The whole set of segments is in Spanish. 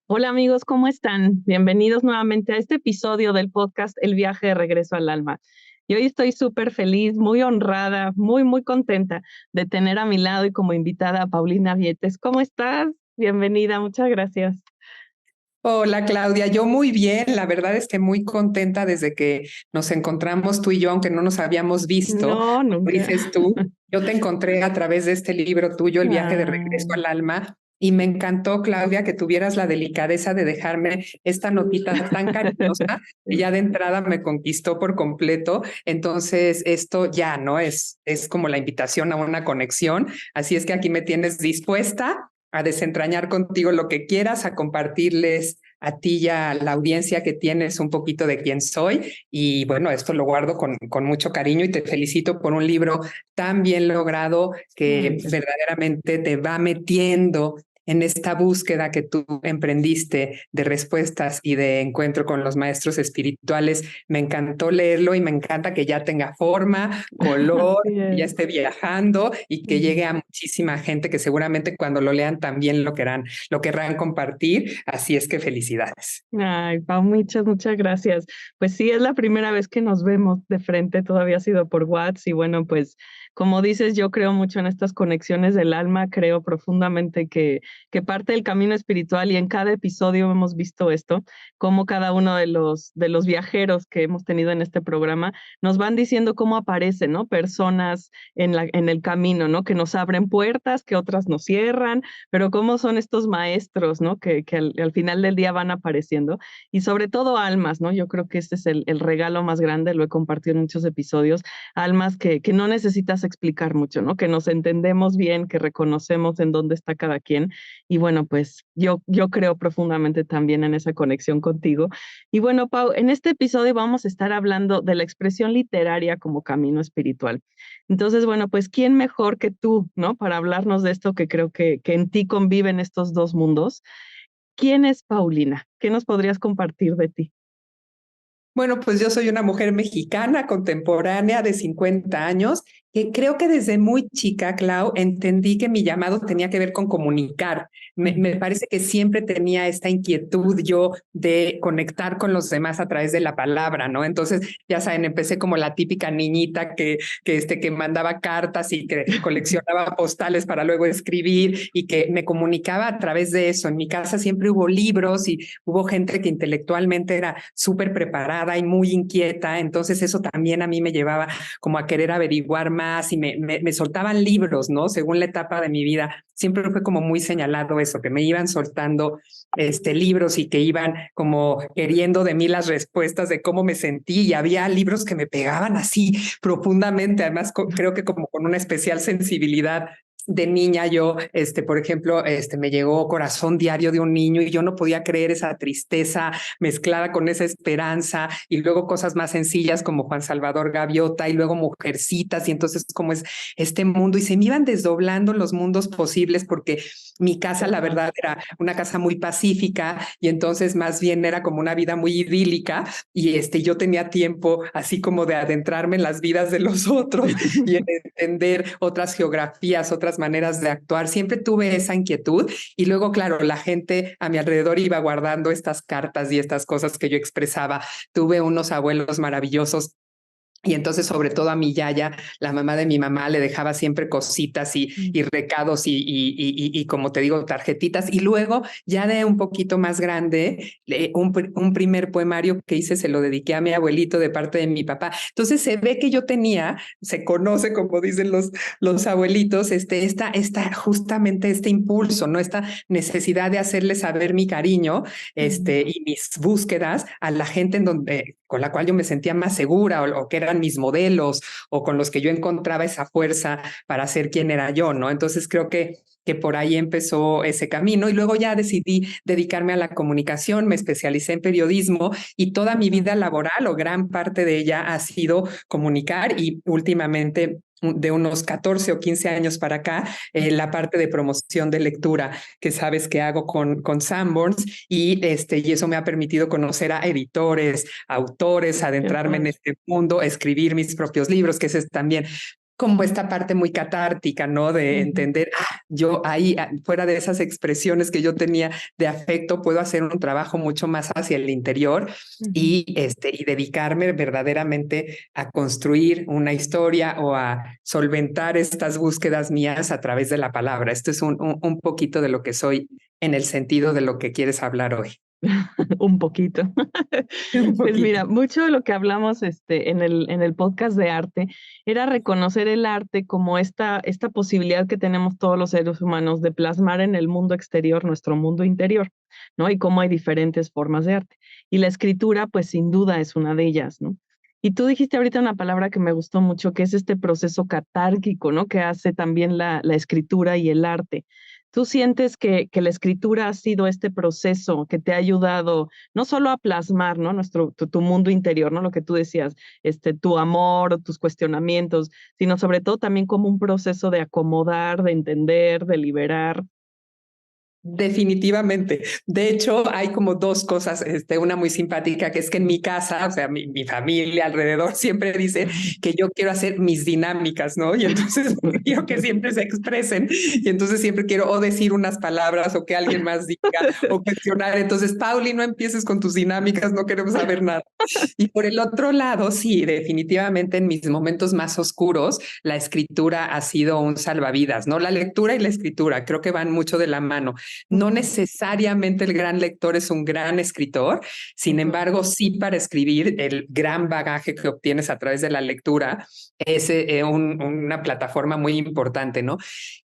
Hola amigos, ¿cómo están? Bienvenidos nuevamente a este episodio del podcast El viaje de regreso al alma. Y hoy estoy súper feliz, muy honrada, muy contenta de tener a mi lado y como invitada a Paulina Vietes. ¿Cómo estás? Bienvenida, muchas gracias. Hola Claudia, yo muy bien, la verdad es que muy contenta desde que nos encontramos tú y yo, aunque no nos habíamos visto, No, como nunca. dices tú, yo te encontré a través de este libro tuyo, El viaje de regreso Ah, al alma, y me encantó, Claudia, que tuvieras la delicadeza de dejarme esta notita tan cariñosa que ya de entrada me conquistó por completo. Entonces, esto ya no es como la invitación a una conexión, así es que aquí me tienes dispuesta a desentrañar contigo lo que quieras, a compartirles a ti y a la audiencia que tienes un poquito de quién soy. Y bueno, esto lo guardo con mucho cariño y te felicito por un libro tan bien logrado que ay, verdaderamente te va metiendo en esta búsqueda que tú emprendiste de respuestas y de encuentro con los maestros espirituales. Me encantó leerlo y me encanta que ya tenga forma, color, así que ya es. esté viajando y que llegue a muchísima gente que seguramente cuando lo lean también lo querrán compartir. Así es que felicidades. Ay, Pau, muchas gracias. Pues sí, es la primera vez que nos vemos de frente, todavía ha sido por WhatsApp y bueno, pues como dices, yo creo mucho en estas conexiones del alma, creo profundamente que parte del camino espiritual y en cada episodio hemos visto esto, cómo cada uno de los viajeros que hemos tenido en este programa nos van diciendo cómo aparecen, ¿no? Personas en el camino, ¿no? Que nos abren puertas, que otras nos cierran, pero cómo son estos maestros, ¿no? Que al final del día van apareciendo y sobre todo almas, ¿no? Yo creo que este es el regalo más grande, lo he compartido en muchos episodios, almas que no necesitas explicar mucho, ¿no? Que nos entendemos bien, que reconocemos en dónde está cada quien y bueno, pues yo creo profundamente también en esa conexión contigo. Y bueno, Pau, en este episodio vamos a estar hablando de la expresión literaria como camino espiritual. Entonces, bueno, pues ¿quién mejor que tú, ¿no? Para hablarnos de esto que creo que en ti conviven estos dos mundos. ¿Quién es Paulina? ¿Qué nos podrías compartir de ti? Bueno, pues yo soy una mujer mexicana contemporánea de 50 años que creo que desde muy chica, Clau, entendí que mi llamado tenía que ver con comunicar. Me parece que siempre tenía esta inquietud yo de conectar con los demás a través de la palabra, ¿no? Entonces, ya saben, empecé como la típica niñita que mandaba cartas y que coleccionaba postales para luego escribir y que me comunicaba a través de eso. En mi casa siempre hubo libros y hubo gente que intelectualmente era súper preparada y muy inquieta, entonces eso también a mí me llevaba como a querer averiguar más y me soltaban libros, ¿no? Según la etapa de mi vida, siempre fue como muy señalado eso, que me iban soltando libros y que iban como queriendo de mí las respuestas de cómo me sentí y había libros que me pegaban así profundamente, además creo que como con una especial sensibilidad de niña yo, por ejemplo, me llegó Corazón Diario de un Niño y yo no podía creer esa tristeza mezclada con esa esperanza y luego cosas más sencillas como Juan Salvador Gaviota y luego Mujercitas y entonces como es este mundo y se me iban desdoblando los mundos posibles porque mi casa la verdad era una casa muy pacífica y entonces más bien era como una vida muy idílica y yo tenía tiempo así como de adentrarme en las vidas de los otros y en entender otras geografías, otras maneras de actuar. Siempre tuve esa inquietud y luego, claro, la gente a mi alrededor iba guardando estas cartas y estas cosas que yo expresaba. Tuve unos abuelos maravillosos y entonces, sobre todo a mi yaya, la mamá de mi mamá, le dejaba siempre cositas y recados y, como te digo, tarjetitas. Y luego, ya de un poquito más grande, un primer poemario que hice se lo dediqué a mi abuelito de parte de mi papá. Entonces, se ve que yo tenía, se conoce, como dicen los abuelitos, justamente este impulso, ¿no? Esta necesidad de hacerle saber mi cariño y mis búsquedas a la gente en donde, con la cual yo me sentía más segura o que eran mis modelos o con los que yo encontraba esa fuerza para ser quien era yo, ¿no? Entonces creo que por ahí empezó ese camino y luego ya decidí dedicarme a la comunicación, me especialicé en periodismo y toda mi vida laboral o gran parte de ella ha sido comunicar y últimamente de unos 14 o 15 años para acá, la parte de promoción de lectura que sabes que hago con Sanborns y eso me ha permitido conocer a editores, autores, Qué adentrarme en padre. este mundo, escribir mis propios libros, que ese es también como esta parte muy catártica, ¿no? De entender, yo ahí, fuera de esas expresiones que yo tenía de afecto, puedo hacer un trabajo mucho más hacia el interior y dedicarme verdaderamente a construir una historia o a solventar estas búsquedas mías a través de la palabra. Esto es un poquito de lo que soy en el sentido de lo que quieres hablar hoy. Un poquito. Un Pues poquito. mira, mucho de lo que hablamos en el podcast de arte era reconocer el arte como esta posibilidad que tenemos todos los seres humanos de plasmar en el mundo exterior nuestro mundo interior, ¿no? Y cómo hay diferentes formas de arte. Y la escritura, pues sin duda es una de ellas, ¿no? Y tú dijiste ahorita una palabra que me gustó mucho, que es este proceso catárquico, ¿no? Que hace también la escritura y el arte. ¿Tú sientes que la escritura ha sido este proceso que te ha ayudado no solo a plasmar, ¿no? Tu mundo interior, ¿no? Lo que tú decías, tu amor, tus cuestionamientos, sino sobre todo también como un proceso de acomodar, de entender, de liberar? Definitivamente. De hecho, hay como dos cosas, una muy simpática, que es que en mi casa, o sea, mi familia alrededor siempre dice que yo quiero hacer mis dinámicas, ¿no? Y entonces quiero que siempre se expresen y entonces siempre quiero o decir unas palabras o que alguien más diga o cuestionar. Entonces, Pauli, no empieces con tus dinámicas, no queremos saber nada. Y por el otro lado, sí, definitivamente en mis momentos más oscuros, la escritura ha sido un salvavidas, ¿no? La lectura y la escritura creo que van mucho de la mano. No necesariamente el gran lector es un gran escritor, sin embargo, sí para escribir el gran bagaje que obtienes a través de la lectura es una plataforma muy importante, ¿no?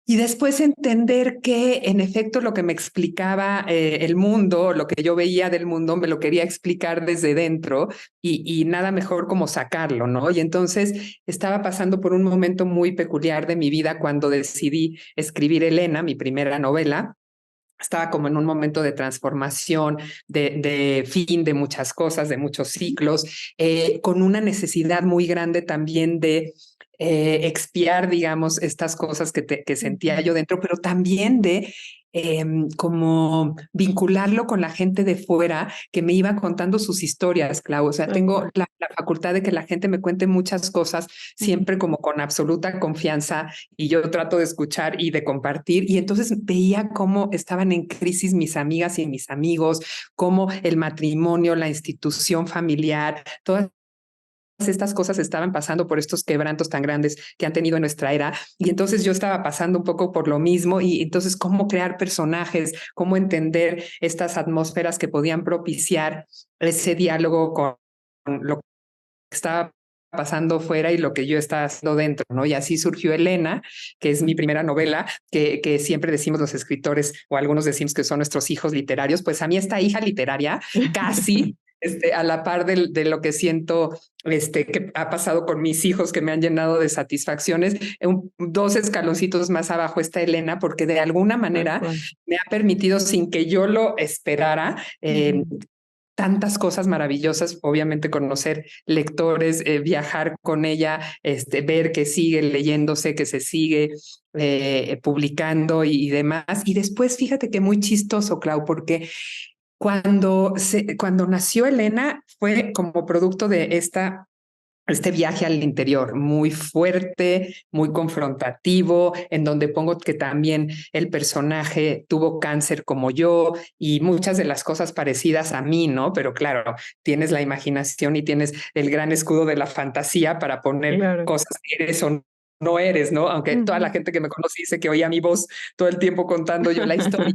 Y después entender que en efecto lo que me explicaba el mundo, lo que yo veía del mundo, me lo quería explicar desde dentro y nada mejor como sacarlo, ¿no? Y entonces estaba pasando por un momento muy peculiar de mi vida cuando decidí escribir Elena, mi primera novela. Estaba como en un momento de transformación, de fin de muchas cosas, de muchos ciclos, con una necesidad muy grande también de expiar, digamos, estas cosas que sentía yo dentro, pero también de como vincularlo con la gente de fuera que me iba contando sus historias, Clau. O sea, tengo la facultad de que la gente me cuente muchas cosas, siempre como con absoluta confianza, y yo trato de escuchar y de compartir. Y entonces veía cómo estaban en crisis mis amigas y mis amigos, cómo el matrimonio, la institución familiar, todas estas cosas estaban pasando por estos quebrantos tan grandes que han tenido en nuestra era. Y entonces yo estaba pasando un poco por lo mismo. Y entonces cómo crear personajes, cómo entender estas atmósferas que podían propiciar ese diálogo con lo que estaba pasando fuera y lo que yo estaba haciendo dentro, ¿no? Y así surgió Elena, que es mi primera novela, que siempre decimos los escritores, o algunos decimos que son nuestros hijos literarios. Pues a mí esta hija literaria casi a la par de lo que siento que ha pasado con mis hijos, que me han llenado de satisfacciones. Dos escaloncitos más abajo está Elena, porque de alguna manera me ha permitido, sin que yo lo esperara, tantas cosas maravillosas, obviamente conocer lectores, viajar con ella, ver que sigue leyéndose, que se sigue publicando y demás. Y después, fíjate que muy chistoso, Clau, porque cuando nació Elena fue como producto de este viaje al interior, muy fuerte, muy confrontativo, en donde pongo que también el personaje tuvo cáncer como yo y muchas de las cosas parecidas a mí, ¿no? Pero claro, tienes la imaginación y tienes el gran escudo de la fantasía para poner cosas que eres o no eres, ¿no? Aunque toda la gente que me conoce dice que oía mi voz todo el tiempo contando yo la historia.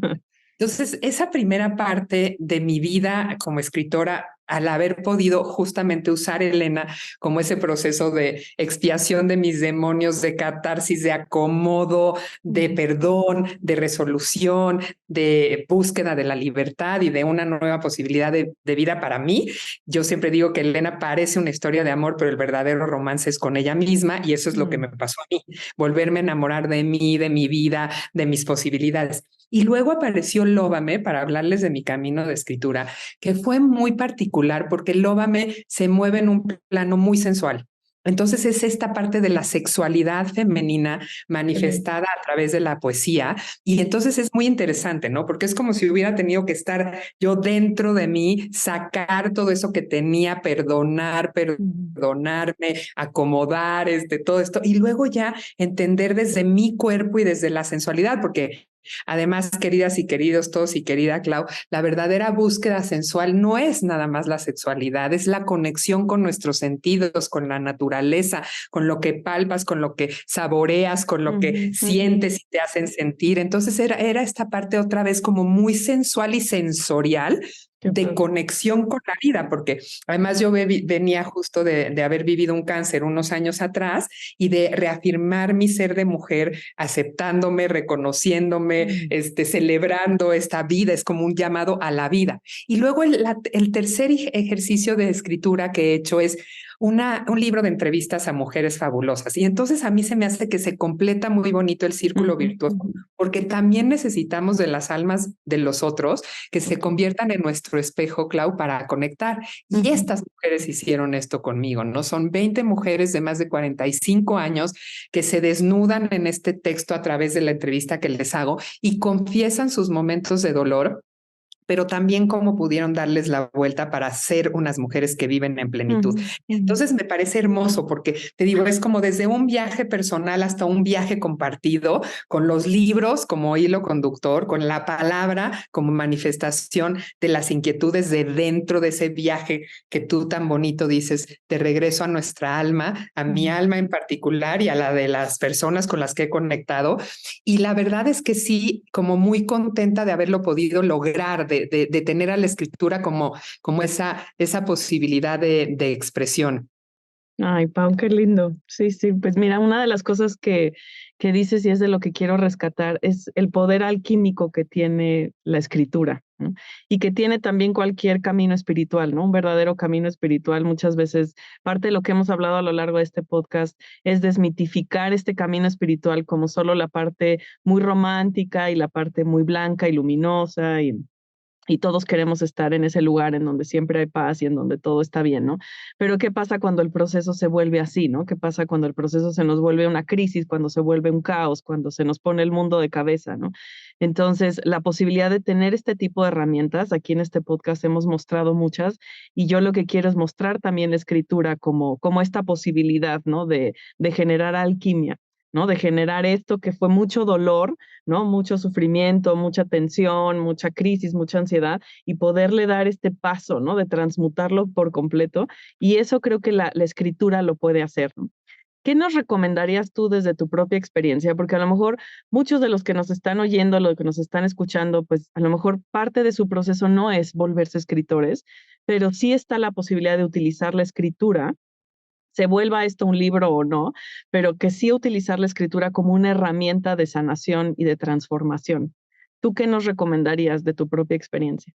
Entonces, esa primera parte de mi vida como escritora, al haber podido justamente usar Elena como ese proceso de expiación de mis demonios, de catarsis, de acomodo, de perdón, de resolución, de búsqueda de la libertad y de una nueva posibilidad de vida para mí, yo siempre digo que Elena parece una historia de amor, pero el verdadero romance es con ella misma, y eso es lo que me pasó a mí, volverme a enamorar de mí, de mi vida, de mis posibilidades. Y luego apareció Lóbame para hablarles de mi camino de escritura, que fue muy particular porque Lóbame se mueve en un plano muy sensual. Entonces es esta parte de la sexualidad femenina manifestada a través de la poesía. Y entonces es muy interesante, ¿no? Porque es como si hubiera tenido que estar yo dentro de mí, sacar todo eso que tenía, perdonarme, acomodar todo esto y luego ya entender desde mi cuerpo y desde la sensualidad, porque además, queridas y queridos todos y querida Clau, la verdadera búsqueda sensual no es nada más la sexualidad, es la conexión con nuestros sentidos, con la naturaleza, con lo que palpas, con lo que saboreas, con lo que sientes y te hacen sentir. Entonces era esta parte otra vez como muy sensual y sensorial de conexión con la vida, porque además yo venía justo de haber vivido un cáncer unos años atrás y de reafirmar mi ser de mujer, aceptándome, reconociéndome, celebrando esta vida, es como un llamado a la vida. Y luego el tercer ejercicio de escritura que he hecho es un libro de entrevistas a mujeres fabulosas. Y entonces a mí se me hace que se completa muy bonito el círculo virtuoso, porque también necesitamos de las almas de los otros que se conviertan en nuestro espejo, Clau, para conectar. Y estas mujeres hicieron esto conmigo, ¿no? Son 20 mujeres de más de 45 años que se desnudan en este texto a través de la entrevista que les hago y confiesan sus momentos de dolor, pero también cómo pudieron darles la vuelta para ser unas mujeres que viven en plenitud. Entonces me parece hermoso porque te digo, es como desde un viaje personal hasta un viaje compartido, con los libros como hilo conductor, con la palabra como manifestación de las inquietudes de dentro de ese viaje que tú tan bonito dices, de regreso a nuestra alma, a mi alma en particular y a la de las personas con las que he conectado. Y la verdad es que sí, como muy contenta de haberlo podido lograr, de tener a la escritura como esa posibilidad de expresión. Ay, Pau, qué lindo. Sí, sí, pues mira, una de las cosas que dices y es de lo que quiero rescatar es el poder alquímico que tiene la escritura, ¿no? Y que tiene también cualquier camino espiritual, ¿no? Un verdadero camino espiritual. Muchas veces, parte de lo que hemos hablado a lo largo de este podcast es desmitificar este camino espiritual como solo la parte muy romántica y la parte muy blanca y luminosa y todos queremos estar en ese lugar en donde siempre hay paz y en donde todo está bien, ¿no? Pero ¿qué pasa cuando el proceso se vuelve así, ¿no? ¿Qué pasa cuando el proceso se nos vuelve una crisis, cuando se vuelve un caos, cuando se nos pone el mundo de cabeza, ¿no? Entonces, la posibilidad de tener este tipo de herramientas, aquí en este podcast hemos mostrado muchas, y yo lo que quiero es mostrar también la escritura como esta posibilidad, ¿no? De generar alquimia, ¿no? De generar esto que fue mucho dolor, ¿no? Mucho sufrimiento, mucha tensión, mucha crisis, mucha ansiedad y poderle dar este paso, ¿no? De transmutarlo por completo. Y eso creo que la escritura lo puede hacer, ¿no? ¿Qué nos recomendarías tú desde tu propia experiencia? Porque a lo mejor muchos de los que nos están oyendo, los que nos están escuchando, pues a lo mejor parte de su proceso no es volverse escritores, pero sí está la posibilidad de utilizar la escritura, se vuelva esto un libro o no, pero que sí utilizar la escritura como una herramienta de sanación y de transformación. ¿Tú qué nos recomendarías de tu propia experiencia?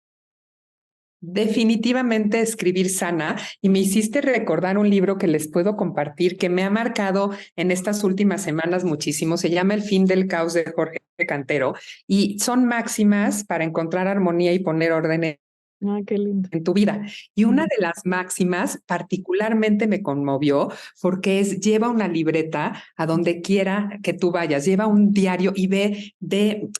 Definitivamente escribir sana y me hiciste recordar un libro que les puedo compartir que me ha marcado en estas últimas semanas muchísimo. Se llama El fin del caos de Jorge Cantero y son máximas para encontrar armonía y poner orden Ah, qué lindo. en tu vida. Y una de las máximas particularmente me conmovió porque lleva una libreta a donde quiera que tú vayas, lleva un diario y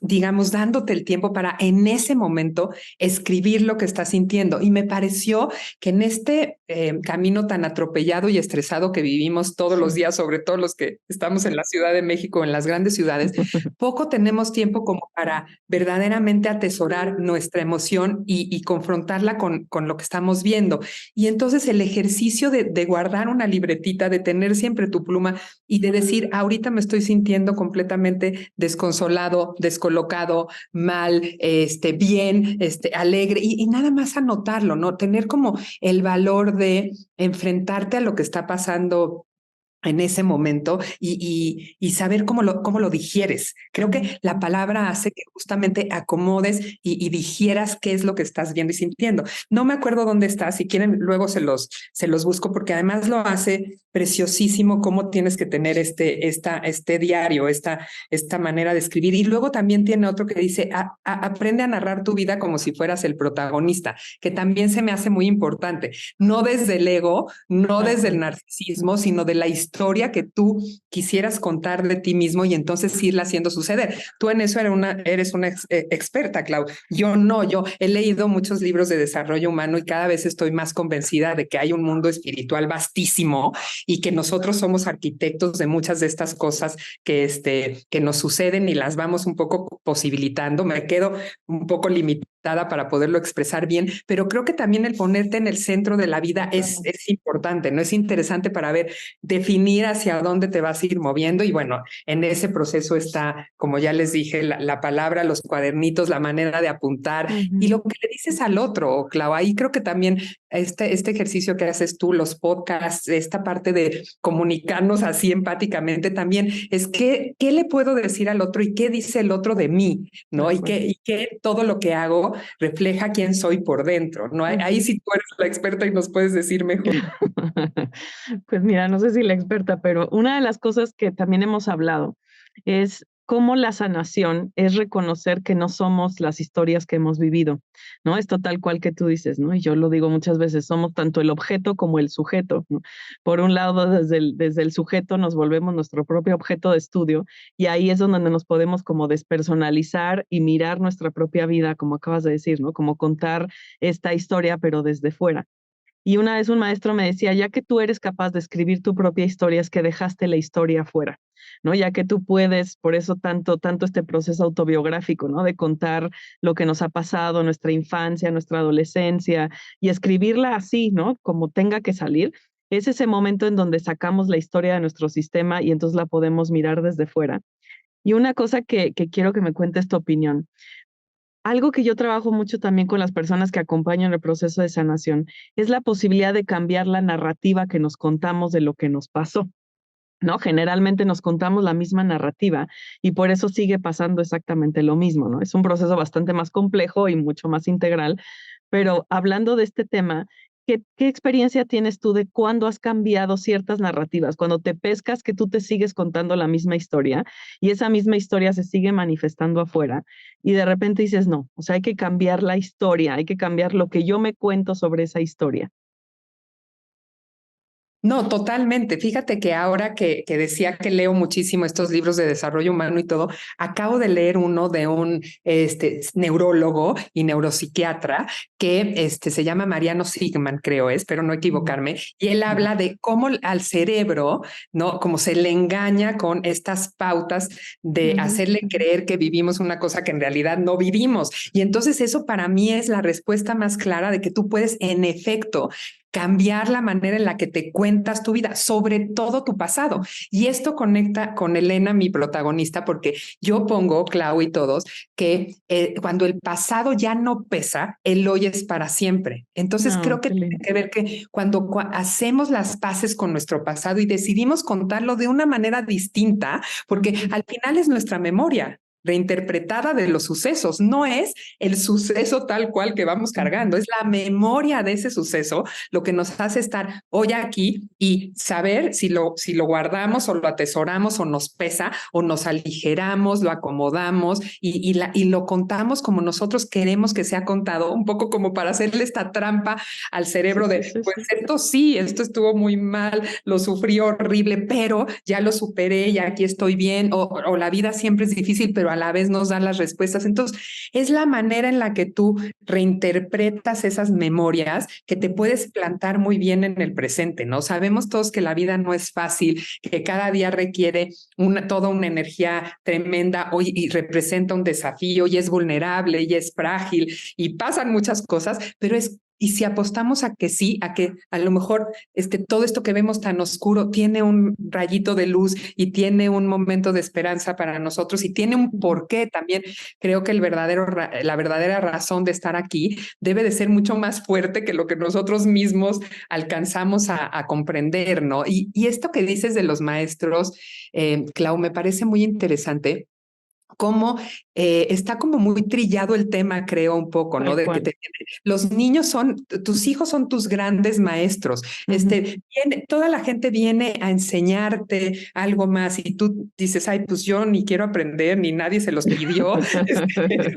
digamos, dándote el tiempo para en ese momento escribir lo que estás sintiendo. Y me pareció que en este camino tan atropellado y estresado que vivimos todos los días, sobre todo los que estamos en la Ciudad de México, en las grandes ciudades, poco tenemos tiempo como para verdaderamente atesorar nuestra emoción y confrontarla con lo que estamos viendo. Y entonces el ejercicio de guardar una libretita, de tener siempre tu pluma y de decir, ahorita me estoy sintiendo completamente desconsolado, descolocado, mal, bien, alegre, y nada más anotarlo, ¿no? Tener como el valor de enfrentarte a lo que está pasando en ese momento y saber cómo lo digieres. Creo que la palabra hace que justamente acomodes y digieras qué es lo que estás viendo y sintiendo. No me acuerdo dónde está, si quieren luego se los busco, porque además lo hace preciosísimo cómo tienes que tener este diario, esta manera de escribir. Y luego también tiene otro que dice, aprende a narrar tu vida como si fueras el protagonista, que también se me hace muy importante. No desde el ego, no desde el narcisismo, sino de la historia que tú quisieras contar de ti mismo y entonces irla haciendo suceder. Tú en eso eres una experta, Clau. Yo no, yo he leído muchos libros de desarrollo humano y cada vez estoy más convencida de que hay un mundo espiritual vastísimo y que nosotros somos arquitectos de muchas de estas cosas que nos suceden y las vamos un poco posibilitando. Me quedo un poco limitada para poderlo expresar bien, pero creo que también el ponerte en el centro de la vida es importante, ¿no? Es interesante para ver, definir hacia dónde te vas a ir moviendo y bueno, en ese proceso está, como ya les dije, la palabra, los cuadernitos, la manera de apuntar y lo que le dices al otro, Clau. Ahí creo que también este ejercicio que haces tú, los podcasts, esta parte de comunicarnos así empáticamente también, es qué le puedo decir al otro y qué dice el otro de mí, ¿no? Y que todo lo que hago refleja quién soy por dentro, ¿no? Ahí sí tú eres la experta y nos puedes decir mejor. Pues mira, no sé si la experta, pero una de las cosas que también hemos hablado es cómo la sanación es reconocer que no somos las historias que hemos vivido, ¿no? Esto tal cual que tú dices, ¿no? Y yo lo digo muchas veces, somos tanto el objeto como el sujeto, ¿no? Por un lado, desde el sujeto nos volvemos nuestro propio objeto de estudio y ahí es donde nos podemos como despersonalizar y mirar nuestra propia vida, como acabas de decir, ¿no? Como contar esta historia, pero desde fuera. Y una vez un maestro me decía, ya que tú eres capaz de escribir tu propia historia, es que dejaste la historia afuera, ¿no? Ya que tú puedes, por eso tanto este proceso autobiográfico, ¿no? De contar lo que nos ha pasado, nuestra infancia, nuestra adolescencia, y escribirla así, ¿no? Como tenga que salir. Es ese momento en donde sacamos la historia de nuestro sistema y entonces la podemos mirar desde fuera. Y una cosa que quiero que me cuentes tu opinión. Algo que yo trabajo mucho también con las personas que acompañan el proceso de sanación es la posibilidad de cambiar la narrativa que nos contamos de lo que nos pasó, ¿no? Generalmente nos contamos la misma narrativa y por eso sigue pasando exactamente lo mismo, ¿no? Es un proceso bastante más complejo y mucho más integral, pero hablando de este tema, ¿qué experiencia tienes tú de cuándo has cambiado ciertas narrativas? Cuando te pescas que tú te sigues contando la misma historia y esa misma historia se sigue manifestando afuera y de repente dices, no, o sea, hay que cambiar la historia, hay que cambiar lo que yo me cuento sobre esa historia. No, totalmente. Fíjate que ahora que decía que leo muchísimo estos libros de desarrollo humano y todo, acabo de leer uno de un neurólogo y neuropsiquiatra que se llama Mariano Sigman, creo, espero no equivocarme, y él habla de cómo al cerebro, ¿no? Como se le engaña con estas pautas de hacerle creer que vivimos una cosa que en realidad no vivimos. Y entonces eso para mí es la respuesta más clara de que tú puedes, en efecto, cambiar la manera en la que te cuentas tu vida, sobre todo tu pasado. Y esto conecta con Elena, mi protagonista, porque yo pongo, Clau y todos, que cuando el pasado ya no pesa, el hoy es para siempre. Entonces creo que tiene que ver que cuando hacemos las paces con nuestro pasado y decidimos contarlo de una manera distinta, porque al final es nuestra memoria reinterpretada de los sucesos, no es el suceso tal cual que vamos cargando, es la memoria de ese suceso lo que nos hace estar hoy aquí y saber si lo guardamos o lo atesoramos o nos pesa o nos aligeramos, lo acomodamos y lo contamos como nosotros queremos que sea contado, un poco como para hacerle esta trampa al cerebro de, pues esto estuvo muy mal, lo sufrí horrible, pero ya lo superé y aquí estoy bien, o la vida siempre es difícil, pero a la vez nos dan las respuestas. Entonces, es la manera en la que tú reinterpretas esas memorias que te puedes plantar muy bien en el presente, ¿no? Sabemos todos que la vida no es fácil, que cada día requiere toda una energía tremenda hoy y representa un desafío y es vulnerable y es frágil y pasan muchas cosas, pero es Y si apostamos a que sí, a que a lo mejor todo esto que vemos tan oscuro tiene un rayito de luz y tiene un momento de esperanza para nosotros y tiene un porqué también, creo que la verdadera razón de estar aquí debe de ser mucho más fuerte que lo que nosotros mismos alcanzamos a comprender, ¿no? Y esto que dices de los maestros, Clau, me parece muy interesante cómo está como muy trillado el tema, creo, un poco, ¿no? Tal De que cual. los niños tus hijos son tus grandes maestros. Toda la gente viene a enseñarte algo más y tú dices, ay, pues yo ni quiero aprender, ni nadie se los pidió,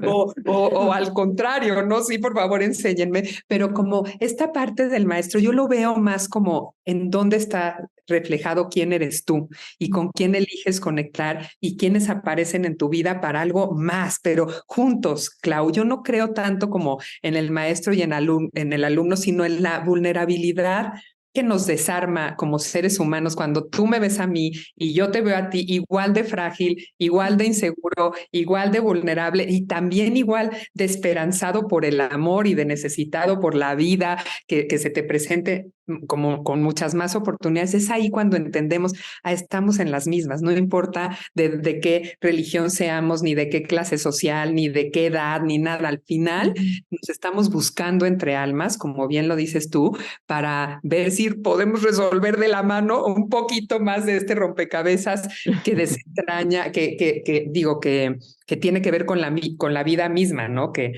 o al contrario, ¿no? Sí, por favor, enséñenme. Pero como esta parte del maestro, yo lo veo más como en dónde está reflejado quién eres tú y con quién eliges conectar y quiénes aparecen en tu vida para algo más, pero juntos, Clau. Yo no creo tanto como en el maestro y en el alumno, sino en la vulnerabilidad que nos desarma como seres humanos cuando tú me ves a mí y yo te veo a ti igual de frágil, igual de inseguro, igual de vulnerable y también igual de esperanzado por el amor y de necesitado por la vida que se te presente como con muchas más oportunidades. Es ahí cuando entendemos, estamos en las mismas, no importa de qué religión seamos, ni de qué clase social, ni de qué edad, ni nada. Al final nos estamos buscando entre almas, como bien lo dices tú, para ver si podemos resolver de la mano un poquito más de este rompecabezas que desentraña, que tiene que ver con la vida misma, ¿no? Que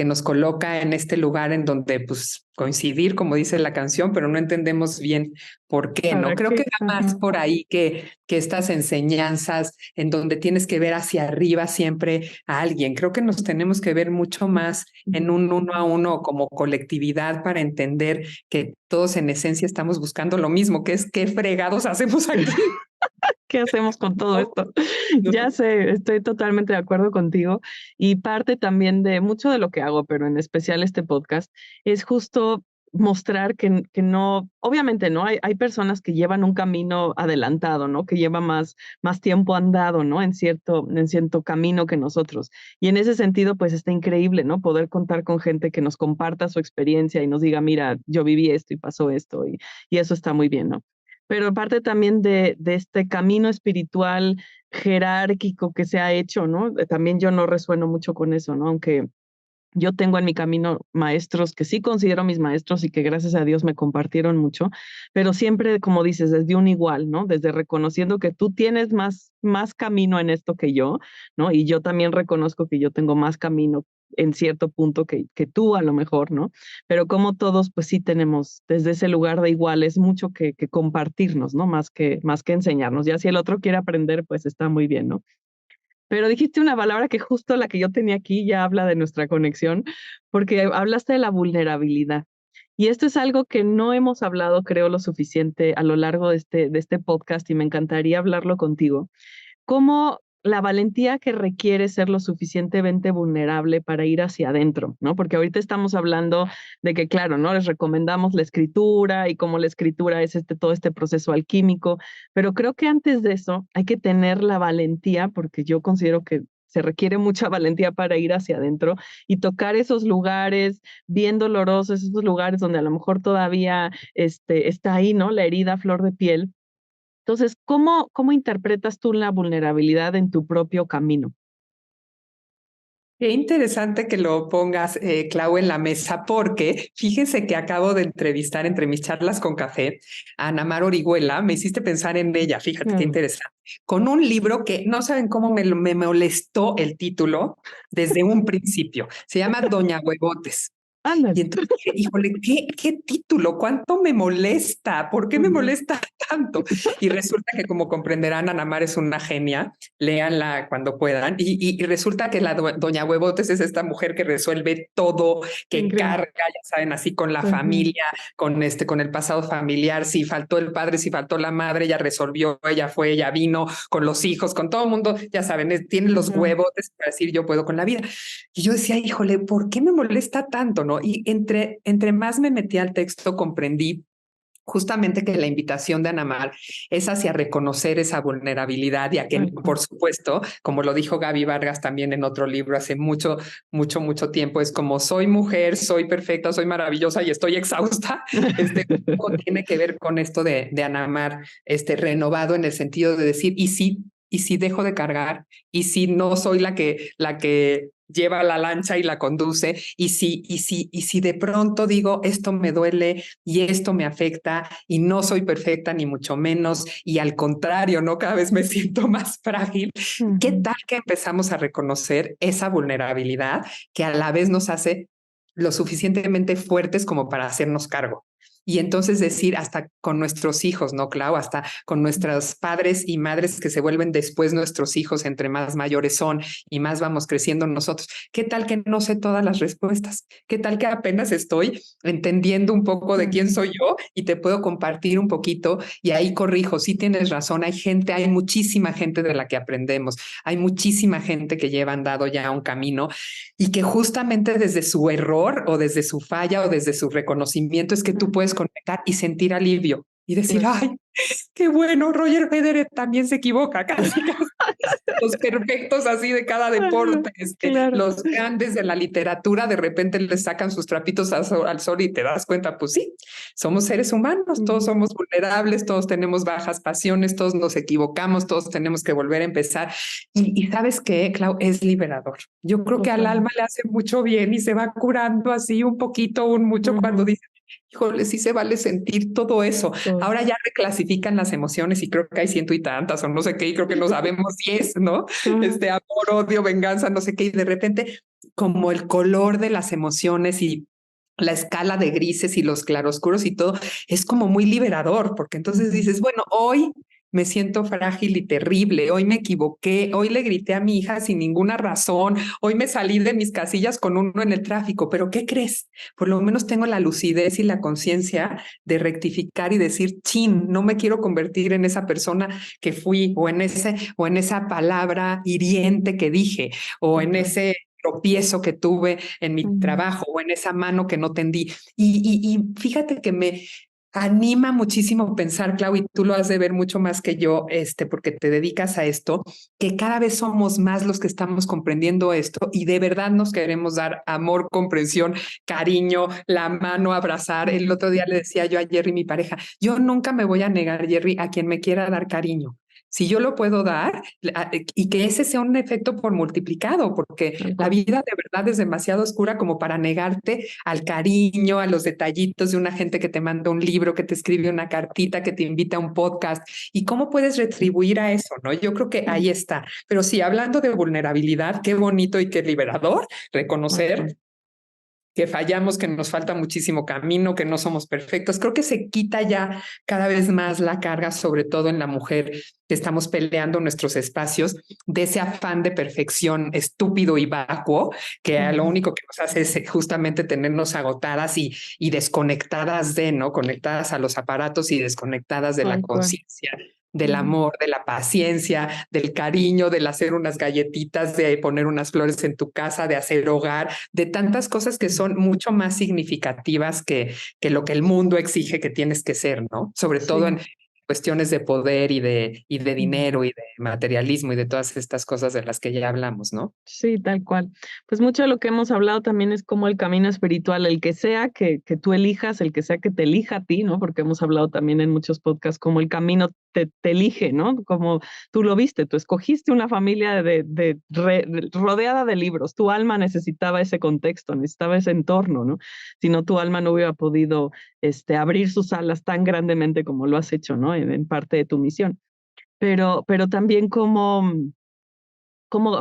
nos coloca en este lugar en donde, pues, coincidir, como dice la canción, pero no entendemos bien por qué, ¿no? ¿Para Creo que qué? va más por ahí que estas enseñanzas en donde tienes que ver hacia arriba siempre a alguien. Creo que nos tenemos que ver mucho más en un uno a uno como colectividad para entender que todos en esencia estamos buscando lo mismo, que es qué fregados hacemos aquí. ¿Qué hacemos con todo No, esto? no. Ya sé, estoy totalmente de acuerdo contigo y parte también de mucho de lo que hago, pero en especial este podcast, es justo mostrar que no, obviamente no, hay personas que llevan un camino adelantado, ¿no? Que lleva más tiempo andado, ¿no? En cierto camino que nosotros. Y en ese sentido, pues está increíble, ¿no? Poder contar con gente que nos comparta su experiencia y nos diga, mira, yo viví esto y pasó esto y eso está muy bien, ¿no? Pero parte también de este camino espiritual jerárquico que se ha hecho, ¿no? También yo no resueno mucho con eso, ¿no? Aunque yo tengo en mi camino maestros que sí considero mis maestros y que gracias a Dios me compartieron mucho, pero siempre, como dices, desde un igual, ¿no? Desde reconociendo que tú tienes más camino en esto que yo, ¿no? Y yo también reconozco que yo tengo más camino en cierto punto que tú a lo mejor, ¿no? Pero como todos, pues sí tenemos desde ese lugar de iguales mucho que compartirnos, ¿no? Más que enseñarnos. Ya si el otro quiere aprender, pues está muy bien, ¿no? Pero dijiste una palabra que justo la que yo tenía aquí ya habla de nuestra conexión, porque hablaste de la vulnerabilidad. Y esto es algo que no hemos hablado, creo, lo suficiente a lo largo de este podcast y me encantaría hablarlo contigo. Cómo la valentía que requiere ser lo suficientemente vulnerable para ir hacia adentro, ¿no? Porque ahorita estamos hablando de que, claro, ¿no? Les recomendamos la escritura y cómo la escritura es todo este proceso alquímico, pero creo que antes de eso hay que tener la valentía, porque yo considero que se requiere mucha valentía para ir hacia adentro y tocar esos lugares bien dolorosos, esos lugares donde a lo mejor todavía está ahí, ¿no? La herida a flor de piel. Entonces, ¿cómo interpretas tú la vulnerabilidad en tu propio camino? Qué interesante que lo pongas, Clau, en la mesa, porque fíjense que acabo de entrevistar entre mis charlas con café a Ana Mar Orihuela. Me hiciste pensar en ella, fíjate qué Claro. interesante. Con un libro que no saben cómo me molestó el título desde un principio. Se llama Doña Huevotes. Y Ándale. entonces dije, híjole, ¿qué título? ¿Cuánto me molesta? ¿Por qué me Ujú. molesta tanto? Y resulta que, como comprenderán, Ana Mar es una genia. Léanla cuando puedan. Y resulta que Doña Huevotes es esta mujer que resuelve todo, Qué que increíble. carga, ya saben, así con la Ujú, familia, con el pasado familiar. Si faltó el padre, si faltó la madre, ella resolvió, ella fue, ella vino con los hijos, con todo el mundo, ya saben, tiene los ujú. huevotes para decir yo puedo con la vida. Y yo decía, híjole, ¿por qué me molesta tanto? ¿No? Y entre más me metí al texto, comprendí justamente que la invitación de Ana Mar es hacia reconocer esa vulnerabilidad y a que, por supuesto, como lo dijo Gaby Vargas también en otro libro hace mucho, mucho, mucho tiempo, es como soy mujer, soy perfecta, soy maravillosa y estoy exhausta. Tiene que ver con esto de Ana Mar, renovado en el sentido de decir, y si dejo de cargar, y si no soy la que lleva la lancha y la conduce, y si de pronto digo esto me duele y esto me afecta y no soy perfecta ni mucho menos y al contrario, no, cada vez me siento más frágil. ¿Qué tal que empezamos a reconocer esa vulnerabilidad que a la vez nos hace lo suficientemente fuertes como para hacernos cargo? Y entonces decir hasta con nuestros hijos, ¿no, Clau? Hasta con nuestros padres y madres que se vuelven después nuestros hijos, entre más mayores son y más vamos creciendo nosotros. ¿Qué tal que no sé todas las respuestas? ¿Qué tal que apenas estoy entendiendo un poco de quién soy yo y te puedo compartir un poquito? Y ahí corrijo, sí tienes razón, hay muchísima gente de la que aprendemos, hay muchísima gente que lleva andado ya un camino y que justamente desde su error o desde su falla o desde su reconocimiento es que tú puedes conectar y sentir alivio y decir, ay, qué bueno, Roger Federer también se equivoca, casi, casi. Los perfectos así de cada deporte, claro. los grandes de la literatura, de repente les sacan sus trapitos al sol y te das cuenta, pues sí, somos seres humanos, todos somos vulnerables, todos tenemos bajas pasiones, todos nos equivocamos, todos tenemos que volver a empezar. Y ¿sabes qué, Clau? Es liberador. Yo creo que al alma le hace mucho bien y se va curando así un poquito, un mucho cuando dice, híjole, sí se vale sentir todo eso. Ahora ya reclasifican las emociones y creo que hay ciento y tantas o no sé qué, y creo que no sabemos 10, ¿no? Amor, odio, venganza, no sé qué, y de repente como el color de las emociones y la escala de grises y los claroscuros y todo es como muy liberador, porque entonces dices, bueno, hoy me siento frágil y terrible, hoy me equivoqué, hoy le grité a mi hija sin ninguna razón, hoy me salí de mis casillas con uno en el tráfico, pero ¿qué crees? Por lo menos tengo la lucidez y la conciencia de rectificar y decir, chin, no me quiero convertir en esa persona que fui o en esa palabra hiriente que dije o en ese tropiezo que tuve en mi trabajo o en esa mano que no tendí. Y fíjate que me anima muchísimo pensar, Clau, y tú lo has de ver mucho más que yo, porque te dedicas a esto, que cada vez somos más los que estamos comprendiendo esto y de verdad nos queremos dar amor, comprensión, cariño, la mano, abrazar. El otro día le decía yo a Jerry, mi pareja, yo nunca me voy a negar, Jerry, a quien me quiera dar cariño. Si yo lo puedo dar y que ese sea un efecto por multiplicado, porque la vida de verdad es demasiado oscura como para negarte al cariño, a los detallitos de una gente que te manda un libro, que te escribe una cartita, que te invita a un podcast. ¿Y cómo puedes retribuir a eso? ¿No? Yo creo que ahí está. Pero sí, hablando de vulnerabilidad, qué bonito y qué liberador reconocer que fallamos, que nos falta muchísimo camino, que no somos perfectos. Creo que se quita ya cada vez más la carga, sobre todo en la mujer, que estamos peleando nuestros espacios de ese afán de perfección estúpido y vacuo, que lo único que nos hace es justamente tenernos agotadas y desconectadas ¿no? Conectadas a los aparatos y desconectadas de la conciencia, del amor, de la paciencia, del cariño, del hacer unas galletitas, de poner unas flores en tu casa, de hacer hogar, de tantas cosas que son mucho más significativas que lo que el mundo exige que tienes que ser, ¿no? Sobre todo en cuestiones de poder y de dinero y de materialismo y de todas estas cosas de las que ya hablamos, ¿no? Sí, tal cual. Pues mucho de lo que hemos hablado también es como el camino espiritual, el que sea que tú elijas, el que sea que te elija a ti, ¿no? Porque hemos hablado también en muchos podcasts como el camino te elige, ¿no? Como tú lo viste, tú escogiste una familia rodeada de libros, tu alma necesitaba ese contexto, necesitaba ese entorno, ¿no? Si no, tu alma no hubiera podido abrir sus alas tan grandemente como lo has hecho, ¿no? En parte de tu misión. Pero también como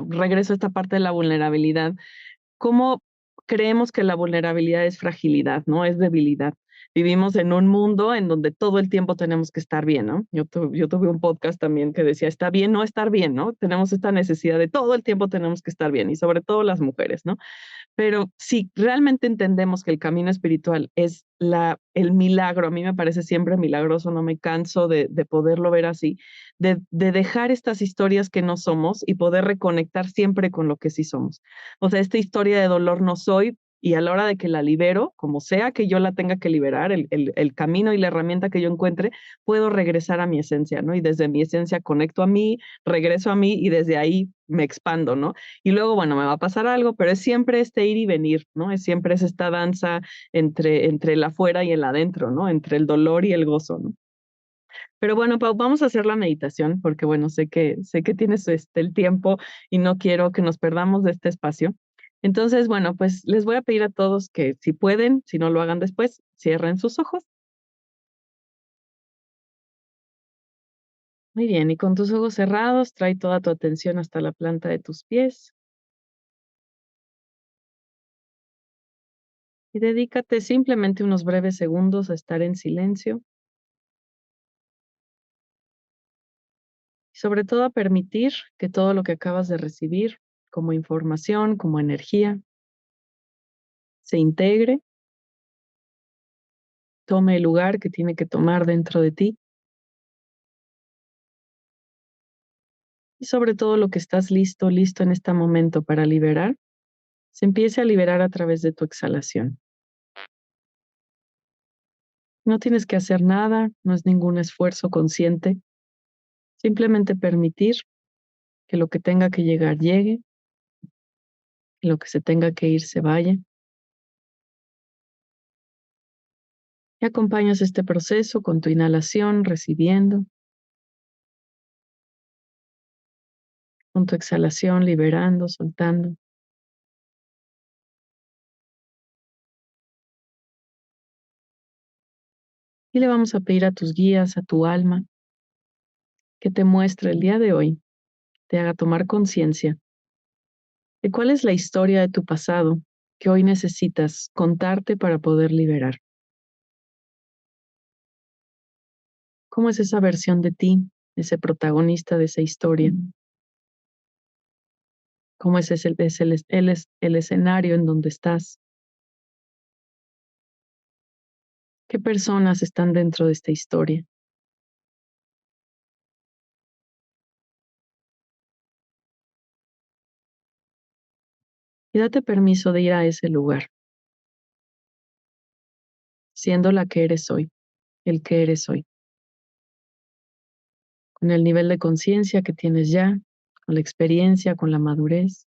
regreso a esta parte de la vulnerabilidad, cómo creemos que la vulnerabilidad es fragilidad, ¿no? Es debilidad. Vivimos en un mundo en donde todo el tiempo tenemos que estar bien, ¿no? Yo tuve un podcast también que decía, está bien no estar bien, ¿no? Tenemos esta necesidad de todo el tiempo tenemos que estar bien, y sobre todo las mujeres, ¿no? Pero si realmente entendemos que el camino espiritual es el milagro, a mí me parece siempre milagroso, no me canso de poderlo ver así, de dejar estas historias que no somos y poder reconectar siempre con lo que sí somos. O sea, esta historia de dolor no soy, y a la hora de que la libero, como sea que yo la tenga que liberar, el camino y la herramienta que yo encuentre, puedo regresar a mi esencia, ¿no? Y desde mi esencia conecto a mí, regreso a mí y desde ahí me expando, ¿no? Y luego, bueno, me va a pasar algo, pero es siempre este ir y venir, ¿no? Es siempre es esta danza entre el afuera y el adentro, ¿no? Entre el dolor y el gozo, ¿no? Pero bueno, Pau, vamos a hacer la meditación porque, bueno, sé que tienes el tiempo y no quiero que nos perdamos de este espacio. Entonces, bueno, pues les voy a pedir a todos que si pueden, si no lo hagan después, cierren sus ojos. Muy bien, y con tus ojos cerrados, trae toda tu atención hasta la planta de tus pies y dedícate simplemente unos breves segundos a estar en silencio y sobre todo a permitir que todo lo que acabas de recibir como información, como energía, se integre, tome el lugar que tiene que tomar dentro de ti y sobre todo lo que estás listo en este momento para liberar, se empiece a liberar a través de tu exhalación. No tienes que hacer nada, no es ningún esfuerzo consciente, simplemente permitir que lo que tenga que llegar llegue, que lo que se tenga que ir se vaya. Y acompañas este proceso con tu inhalación, recibiendo, con tu exhalación, liberando, soltando. Y le vamos a pedir a tus guías, a tu alma, que te muestre el día de hoy, te haga tomar conciencia de cuál es la historia de tu pasado que hoy necesitas contarte para poder liberar. ¿Cómo es esa versión de ti, ese protagonista de esa historia? ¿Cómo es el escenario en donde estás? ¿Qué personas están dentro de esta historia? Y date permiso de ir a ese lugar, siendo la que eres hoy, el que eres hoy, con el nivel de conciencia que tienes ya, con la experiencia, con la madurez.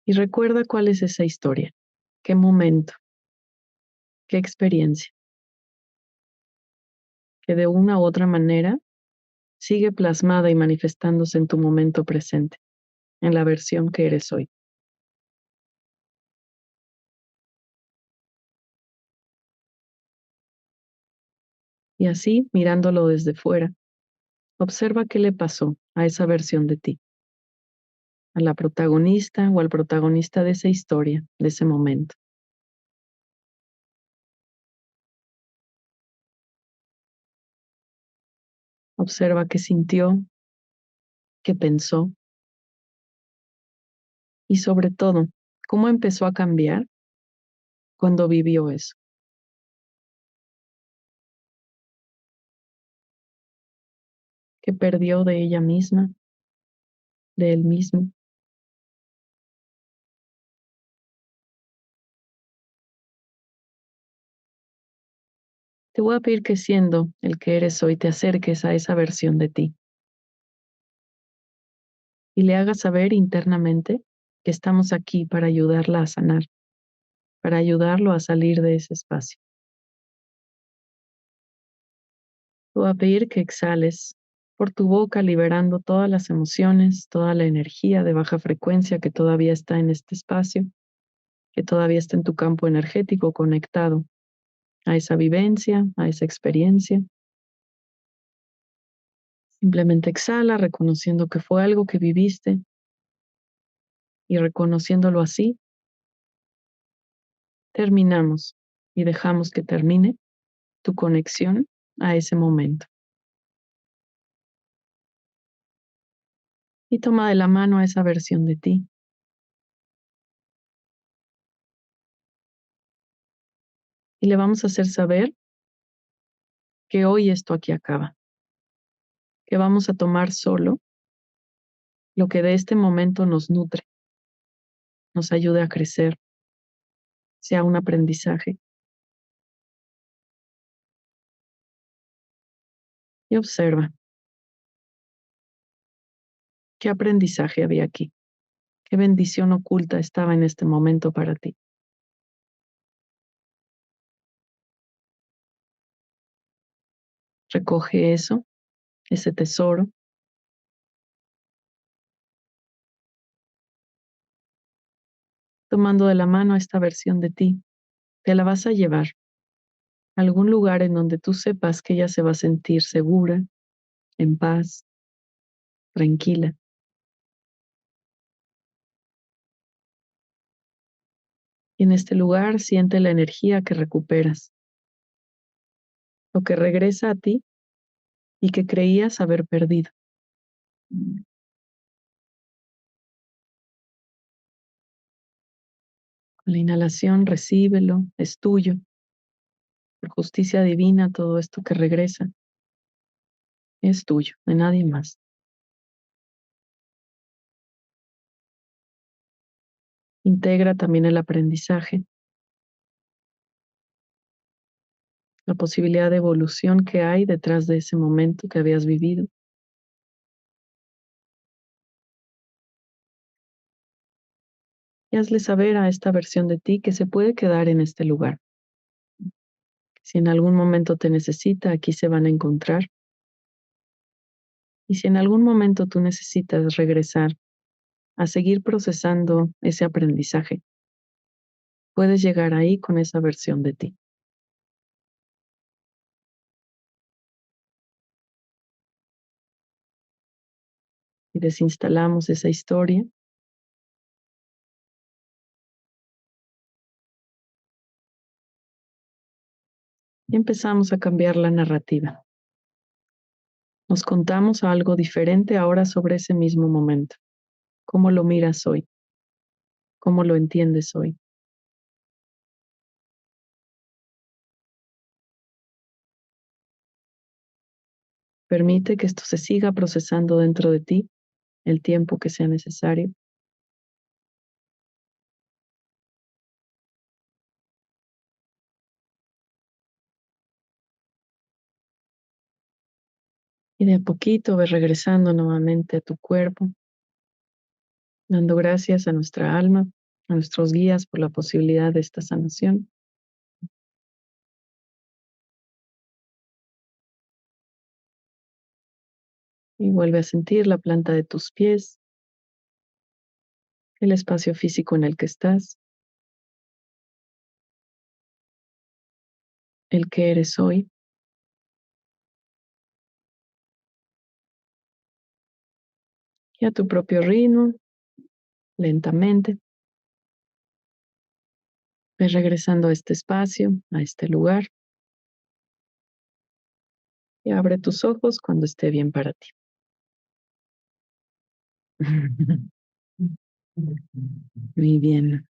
Y recuerda cuál es esa historia, qué momento, qué experiencia, que de una u otra manera sigue plasmada y manifestándose en tu momento presente, en la versión que eres hoy. Y así, mirándolo desde fuera, observa qué le pasó a esa versión de ti, a la protagonista o al protagonista de esa historia, de ese momento. Observa qué sintió, qué pensó y sobre todo, cómo empezó a cambiar cuando vivió eso, qué perdió de ella misma, de él mismo. Te voy a pedir que siendo el que eres hoy, te acerques a esa versión de ti y le hagas saber internamente que estamos aquí para ayudarla a sanar, para ayudarlo a salir de ese espacio. Te voy a pedir que exhales por tu boca, liberando todas las emociones, toda la energía de baja frecuencia que todavía está en este espacio, que todavía está en tu campo energético conectado a esa vivencia, a esa experiencia. Simplemente exhala, reconociendo que fue algo que viviste y reconociéndolo así, terminamos y dejamos que termine tu conexión a ese momento. Y toma de la mano a esa versión de ti y le vamos a hacer saber que hoy esto aquí acaba, que vamos a tomar solo lo que de este momento nos nutre, nos ayude a crecer, sea un aprendizaje. Y observa, ¿qué aprendizaje había aquí? ¿Qué bendición oculta estaba en este momento para ti? Recoge eso, ese tesoro, tomando de la mano esta versión de ti. Te la vas a llevar a algún lugar en donde tú sepas que ella se va a sentir segura, en paz, tranquila. Y en este lugar siente la energía que recuperas, lo que regresa a ti y que creías haber perdido. Con la inhalación, recíbelo, es tuyo. Por justicia divina, todo esto que regresa es tuyo, de nadie más. Integra también el aprendizaje, la posibilidad de evolución que hay detrás de ese momento que habías vivido. Y hazle saber a esta versión de ti que se puede quedar en este lugar. Si en algún momento te necesita, aquí se van a encontrar. Y si en algún momento tú necesitas regresar a seguir procesando ese aprendizaje, puedes llegar ahí con esa versión de ti. Y desinstalamos esa historia. Y empezamos a cambiar la narrativa. Nos contamos algo diferente ahora sobre ese mismo momento. ¿Cómo lo miras hoy? ¿Cómo lo entiendes hoy? Permite que esto se siga procesando dentro de ti el tiempo que sea necesario. Y de a poquito ves regresando nuevamente a tu cuerpo, dando gracias a nuestra alma, a nuestros guías por la posibilidad de esta sanación. Y vuelve a sentir la planta de tus pies, el espacio físico en el que estás, el que eres hoy. Y a tu propio ritmo, lentamente, ves regresando a este espacio, a este lugar. Y abre tus ojos cuando esté bien para ti. Muy bien.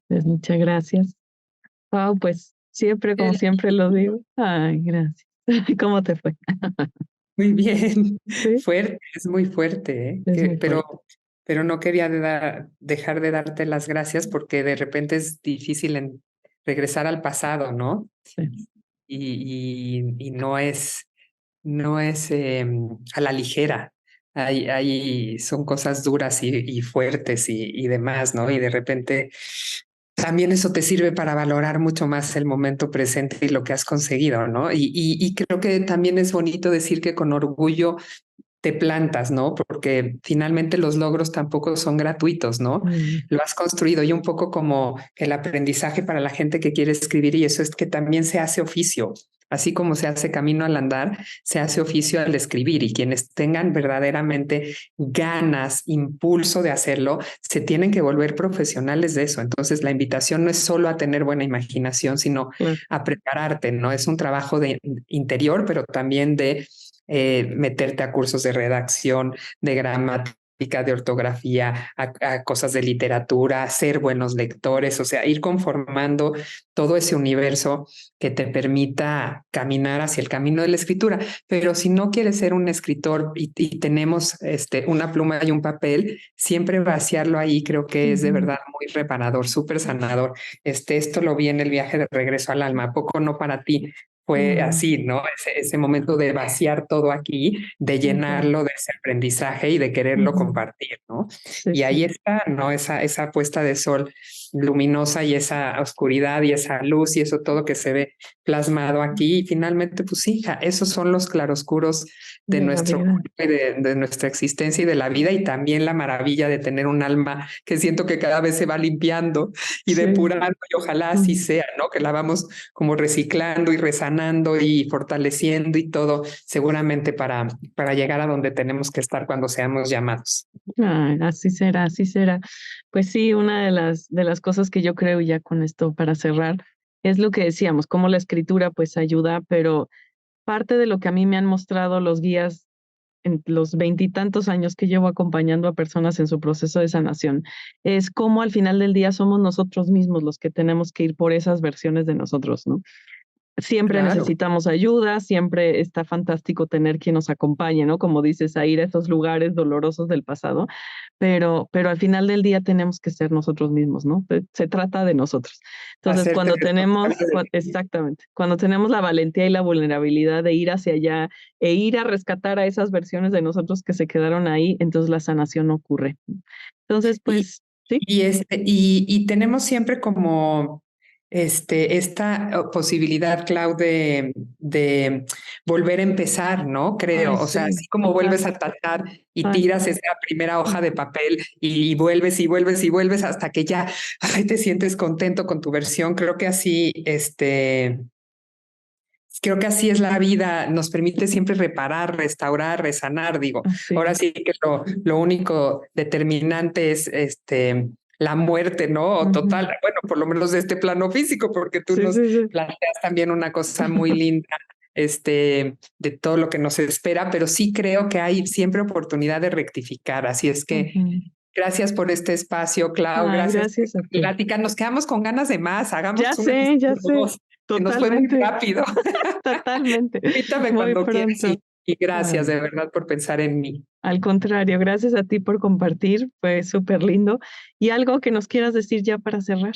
Pues muchas gracias. Wow, pues siempre, como siempre lo digo. Ay, gracias. ¿Cómo te fue? Muy bien, Sí, fuerte, es muy fuerte, ¿eh? es muy fuerte. Pero no quería dejar de darte las gracias porque de repente es difícil regresar al pasado, ¿no? Sí, Y no es a la ligera. Son cosas duras y fuertes y demás, ¿no? Y de repente también eso te sirve para valorar mucho más el momento presente y lo que has conseguido, ¿no? Y creo que también es bonito decir que con orgullo te plantas, ¿no? Porque finalmente los logros tampoco son gratuitos, ¿no? mm, Lo has construido y un poco como el aprendizaje para la gente que quiere escribir y eso es que también se hace oficio. Así como se hace camino al andar, se hace oficio al escribir y quienes tengan verdaderamente ganas, impulso de hacerlo, se tienen que volver profesionales de eso. Entonces la invitación no es solo a tener buena imaginación, sino claro. a prepararte, ¿no? Es un trabajo de interior, pero también de meterte a cursos de redacción, de gramática, gramática, de ortografía, a cosas de literatura, ser buenos lectores, o sea, ir conformando todo ese universo que te permita caminar hacia el camino de la escritura. Pero si no quieres ser un escritor y tenemos una pluma y un papel, siempre vaciarlo ahí creo que es de verdad muy reparador, súper sanador. Esto lo vi en el viaje de regreso al alma. ¿A poco no para ti fue así, ¿no? Ese momento de vaciar todo aquí, de llenarlo de ese aprendizaje y de quererlo compartir, ¿no? Sí, Y ahí está, ¿no? Esa puesta de sol luminosa y esa oscuridad y esa luz y eso todo que se ve plasmado aquí. Y finalmente, pues hija, esos son los claroscuros de nuestro cuerpo y de nuestra existencia y de la vida, y también la maravilla de tener un alma que siento que cada vez se va limpiando y depurando, y ojalá así sea, ¿no? Que la vamos como reciclando y resanando y fortaleciendo y todo, seguramente para llegar a donde tenemos que estar cuando seamos llamados. Ay, así será, así será. Pues sí, una de las cosas que yo creo, ya con esto para cerrar, es lo que decíamos, cómo la escritura pues ayuda, pero parte de lo que a mí me han mostrado los guías en los veintitantos años que llevo acompañando a personas en su proceso de sanación, es cómo al final del día somos nosotros mismos los que tenemos que ir por esas versiones de nosotros, ¿no? Siempre necesitamos ayuda, siempre está fantástico tener quien nos acompañe, ¿no? Como dices, a ir a esos lugares dolorosos del pasado, pero al final del día tenemos que ser nosotros mismos, ¿no? Se trata de nosotros. Entonces, cuando tenemos, exactamente, cuando tenemos la valentía y la vulnerabilidad de ir hacia allá e ir a rescatar a esas versiones de nosotros que se quedaron ahí, entonces la sanación ocurre. Entonces, pues, sí. Y tenemos siempre como esta posibilidad, Clau, de volver a empezar, ¿no? Creo. Ay, O sea, sí, así como total. vuelves a tachar y Ay, tiras esa primera hoja de papel y vuelves y vuelves y vuelves hasta que ya te sientes contento con tu versión. Creo que así, creo que así es la vida, nos permite siempre reparar, restaurar, resanar, digo. así Ahora es. sí que lo único determinante es la muerte, ¿no? O total, bueno, por lo menos de este plano físico, porque tú Sí, nos sí, sí. planteas también una cosa muy linda, de todo lo que nos espera, pero sí creo que hay siempre oportunidad de rectificar. Así es que gracias por este espacio, Clau, Ay, gracias por gracias a esta ti. plática. Nos quedamos con ganas de más, hagamos una Ya sé, dos. Se nos fue muy totalmente, rápido. totalmente, Invítame muy cuando quieras pronto. y gracias Ay, de verdad por pensar en mí. al contrario, gracias a ti por compartir, fue súper lindo. ¿Y algo que nos quieras decir ya para cerrar?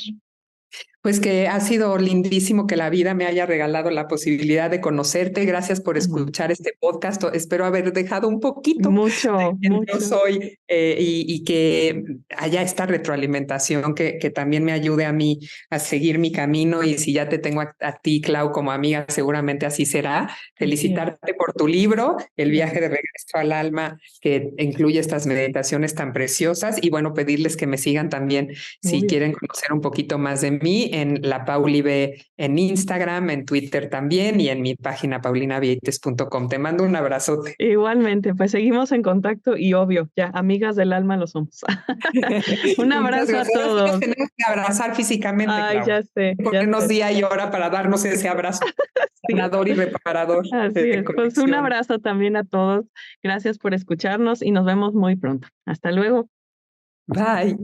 Pues que ha sido lindísimo que la vida me haya regalado la posibilidad de conocerte. Gracias por escuchar este podcast. Espero haber dejado un poquito de Mucho, quien yo mucho. soy, y que haya esta retroalimentación que también me ayude a mí a seguir mi camino. Y si ya te tengo a ti, Clau, como amiga, seguramente así será. Felicitarte por tu libro, El viaje de regreso al alma, que incluye estas meditaciones tan preciosas. Y bueno, pedirles que me sigan también si Obvio. quieren conocer un poquito más de mí en La Pauli B, en Instagram, en Twitter también, y en mi página paulinavieites.com. Te mando un abrazote. Igualmente, pues seguimos en contacto y obvio, ya amigas del alma lo somos. Un Muchas abrazo a gracias. Ahora sí nos todos. tenemos que abrazar físicamente, Ay, Clau. ya Ponernos sé. día y hora para darnos ese abrazo Sí, sanador y reparador así de es. Pues un conexión. abrazo también a todos. Gracias por escucharnos y nos vemos muy pronto. Hasta luego. Bye.